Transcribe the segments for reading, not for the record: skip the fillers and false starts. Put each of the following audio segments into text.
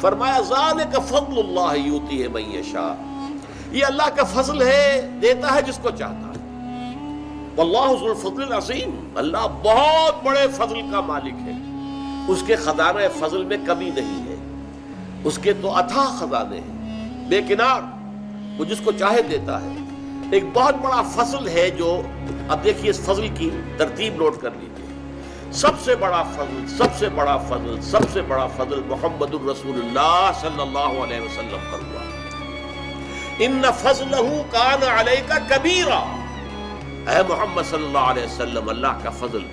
فرمایا ذالک فضل اللہ یؤتیہ من یشاء، یہ اللہ کا فضل ہے، دیتا ہے جس کو چاہتا ہے۔ واللہ ذو الفضل العظیم، اللہ بہت بڑے فضل کا مالک ہے، اس کے خزانہ فضل میں کمی نہیں ہے، اس کے تو اتھا خزانے ہیں بے کنار، وہ جس کو چاہے دیتا ہے۔ ایک بہت بڑا فضل ہے جو، اب دیکھیے اس فضل کی ترتیب نوٹ کر لیجیے۔ سب سے بڑا فضل، سب سے بڑا فضل، سب سے بڑا فضل محمد الرسول اللہ صلی اللہ علیہ وسلم پر ہوا۔ ان فضلہ کان علیک کبیرا، اے محمد صلی اللہ علیہ وسلم، اللہ کا فضل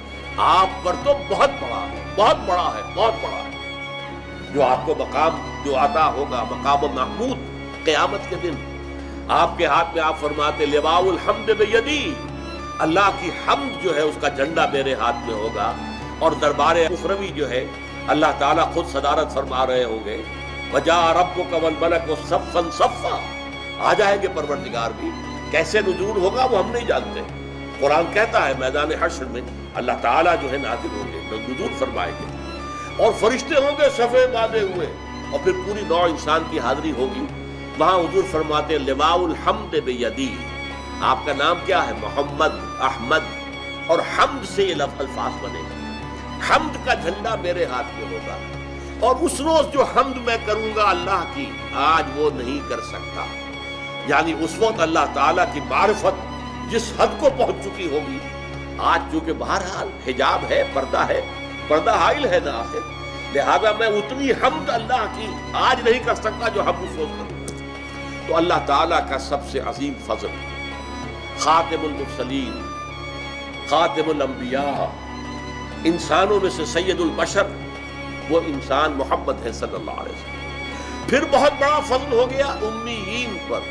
آپ پر تو بہت بڑا ہے، بہت بڑا ہے، بہت بڑا ہے۔ جو آپ کو مقام جو عطا ہوگا، مقام محمود قیامت کے دن، آپ کے ہاتھ میں آپ فرماتے لواء الحمد بیدی، اللہ کی حمد جو ہے اس کا جھنڈا میرے ہاتھ میں ہوگا، اور دربار اخروی جو ہے اللہ تعالیٰ خود صدارت فرما رہے ہوں گے، وجاء ربک والملک صفا صفا، آ جائیں گے پروردگار بھی، کیسے نزول ہوگا وہ ہم نہیں جانتے۔ قرآن کہتا ہے میدان حشر میں اللہ تعالیٰ جو ہے نازل ہوں گے، نزول فرمائیں گے، اور فرشتے ہوں گے صفے باندھے ہوئے، اور پھر پوری نوع انسان کی حاضری ہوگی۔ وہاں حضور فرماتے لواء الحمد بیدی، آپ کا نام کیا ہے؟ محمد، احمد، اور حمد سے یہ الفاظ بنے گا، حمد کا جھنڈا میرے ہاتھ میں ہوگا، اور اس روز جو حمد میں کروں گا اللہ کی، آج وہ نہیں کر سکتا۔ یعنی اس وقت اللہ تعالیٰ کی معرفت جس حد کو پہنچ چکی ہوگی، آج چونکہ بہرحال حجاب ہے، پردہ حائل ہے نا آخر، لہذا میں اتنی حمد اللہ کی آج نہیں کر سکتا جو ہم اس وقت کروں۔ تو اللہ تعالیٰ کا سب سے عظیم فضل، خاتم المرسلین، خاتم الانبیاء، انسانوں میں سے سید البشر، وہ انسان محمد ہے صلی اللہ علیہ وسلم۔ پھر بہت بڑا فضل ہو گیا امیین پر،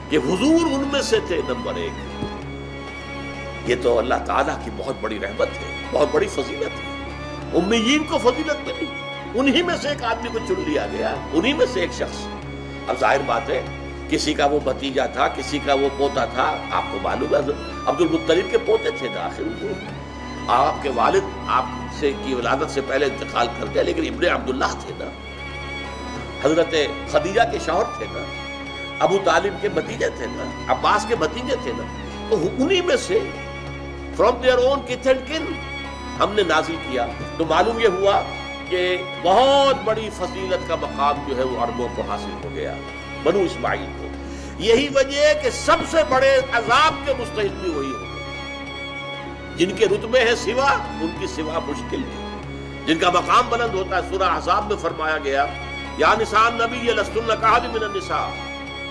کہ حضور ان میں سے تھے نمبر ایک۔ یہ تو اللہ تعالیٰ کی بہت بڑی رحمت ہے، بہت بڑی فضیلت ہے۔ امیین کو فضیلت ملی، انہی میں سے ایک آدمی کو چن لیا گیا، انہی میں سے ایک شخص۔ اب ظاہر بات ہے کسی کا وہ بھتیجا تھا، کسی کا وہ پوتا تھا، آپ کو معلوم ہے عبد المطلب کے پوتے تھے نا آخر حضور، آپ کے والد آپ سے کی ولادت سے پہلے انتقال کر گیا، لیکن ابن عبداللہ تھے نا، حضرت خدیجہ کے شوہر تھے نا، ابو طالب کے بھتیجے تھے نا، عباس کے بھتیجے تھے نا، تو انہی میں سے فرام دیئر اون کتھ اینڈ کن ہم نے نازل کیا۔ تو معلوم یہ ہوا کہ بہت بڑی فضیلت کا مقام جو ہے وہ عربوں کو حاصل ہو گیا، بنو اسماعیل کو۔ یہی وجہ ہے کہ سب سے بڑے عذاب کے مستحق بھی وہی ہو گئے، جن کے رتبے ہیں سوا، ان کی سوا مشکل ہے، جن کا مقام بلند ہوتا ہے۔ سورہ احزاب میں فرمایا گیا یا نساء النبی لستن کاحد من النساء،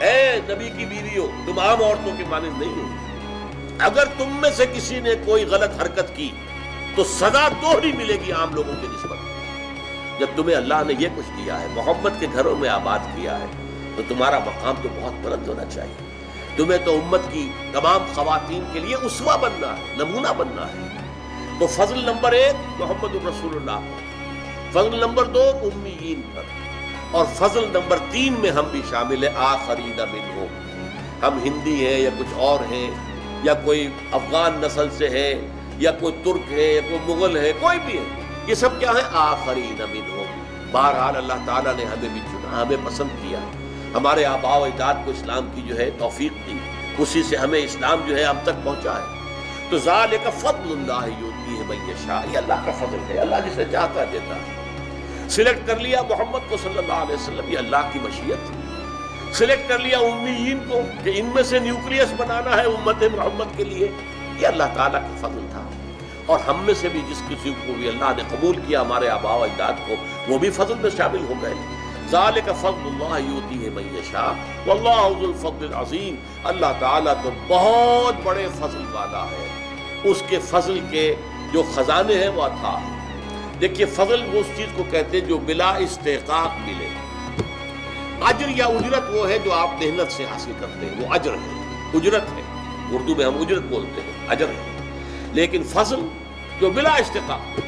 اے نبی کی بیویوں تم عام عورتوں کے مانند نہیں ہو، اگر تم میں سے کسی نے کوئی غلط حرکت کی تو سزا دوہری ملے گی عام لوگوں کے نسبت۔ جب تمہیں اللہ نے یہ کچھ دیا ہے، محمد کے گھروں میں آباد کیا ہے، تو تمہارا مقام تو بہت بلند ہونا چاہیے۔ تمہیں تو امت کی تمام خواتین کے لیے اسوہ بننا ہے، نمونہ بننا ہے۔ تو فضل نمبر ایک محمد الرسول اللہ پر، فضل نمبر دو امیین پر، اور فضل نمبر تین میں ہم بھی شامل ہیں، آخرین منہم، ہم ہندی ہیں یا کچھ اور ہیں، یا کوئی افغان نسل سے ہے، یا کوئی ترک ہے، یا کوئی مغل ہے، کوئی بھی ہے، یہ سب کیا ہے؟ آخرین منہم۔ بہرحال اللہ تعالیٰ نے ہمیں بھی چنا، ہمیں پسند کیا، ہمارے آباء و اجداد کو اسلام کی جو ہے توفیق دی، اسی سے ہمیں اسلام جو ہے ہم تک پہنچا ہے۔ تو ذالک فضل اللہ یؤتیہ من یشاء، یہ اللہ کا فضل ہے، اللہ جسے چاہتا ہے دیتا ہے۔ سلیکٹ کر لیا محمد کو صلی اللہ علیہ وسلم، یہ اللہ کی مشیت تھی۔ سلیکٹ کر لیا امیین کو کہ ان میں سے نیوکلیس بنانا ہے امت محمد کے لیے، یہ اللہ تعالیٰ کا فضل تھا۔ اور ہم میں سے بھی جس کسی کو بھی اللہ نے قبول کیا، ہمارے آباء و اجداد کو، وہ بھی فضل میں شامل ہو گئے۔ ذالک فضل اللہ یؤتیہ من یشاء واللہ ذو الفضل العظیم، اللہ تعالیٰ تو بہت بڑے فضل والا ہے، اس کے فضل کے جو خزانے ہیں وہ اتھا ہیں۔ دیکھیے فضل وہ اس چیز کو کہتے ہیں جو بلا استحقاق ملے۔ اجر یا اجرت وہ ہے جو آپ محنت سے حاصل کرتے ہیں، وہ اجر ہے، اجرت ہے، اردو میں ہم اجرت بولتے ہیں، اجر ہے۔ لیکن فضل جو بلا استحقاق،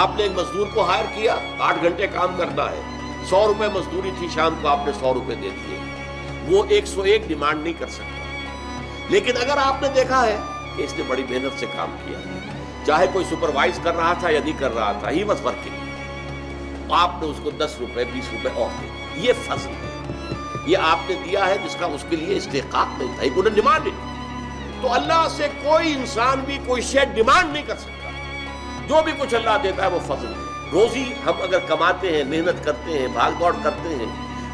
آپ نے ایک مزدور کو ہائر کیا، 8 گھنٹے کام کرنا ہے، 100 روپے مزدوری تھی، شام کو آپ نے 100 روپے دے دیے، وہ 101 ڈیمانڈ نہیں کر سکتا۔ لیکن اگر آپ نے دیکھا ہے کہ اس نے بڑی محنت سے کام کیا، چاہے کوئی سپروائز کر رہا تھا یا نہیں کر رہا تھا، ہی واز ورکنگ، تو آپ نے اس کو 10 روپے 20 روپے اور دے دیے. یہ فضل ہے، یہ آپ نے دیا ہے جس کا اس کے لیے استحقاق نہیں تھا. ہی کوئی ڈیمانڈ نہیں. تو اللہ سے کوئی انسان بھی کوئی شے ڈیمانڈ نہیں کر سکتا. جو بھی کچھ اللہ دیتا ہے وہ فضل ہے. روزی ہم اگر کماتے ہیں، محنت کرتے ہیں، بھاگ دوڑ کرتے ہیں،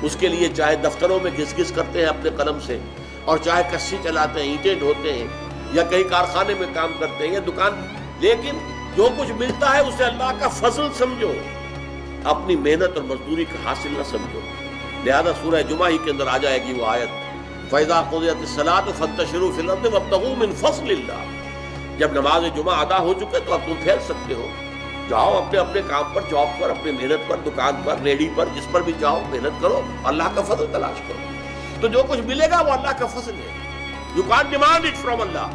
اس کے لیے چاہے دفتروں میں گھس گھس کرتے ہیں اپنے قلم سے، اور چاہے کسی چلاتے ہیں، اینٹیں ڈھوتے ہیں، یا کہیں کارخانے میں کام کرتے ہیں یا دکان، لیکن جو کچھ ملتا ہے اسے اللہ کا فضل سمجھو، اپنی محنت اور مزدوری کا حاصل نہ سمجھو. لہذا سورہ جمعہ ہی کے اندر آ جائے گی وہ آیت فَإِذَا قُضِيَتِ الصَّلَاةُ فَانتَشِرُوا فِي الْأَرْضِ وَابْتَغُوا مِنْ فَضْلِ اللَّهِ. جب نماز جمعہ ادا ہو چکے تو اب تم پھیل سکتے ہو، جاؤ اپنے اپنے کام پر، جاب پر، اپنی محنت پر، دکان پر، ریڈی پر، جس پر بھی جاؤ محنت کرو، اللہ کا فضل تلاش کرو. تو جو کچھ ملے گا وہ اللہ کا فضل ہے. You can't demand it from Allah.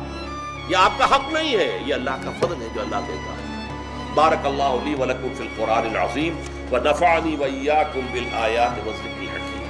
یہ آپ کا حق نہیں ہے، یہ اللہ کا فضل ہے جو اللہ دیتا ہے. بارک اللہ لی ولکم فی القرآن العظیم ونفعنی وإیاکم بالآیات والذکر الحکیم.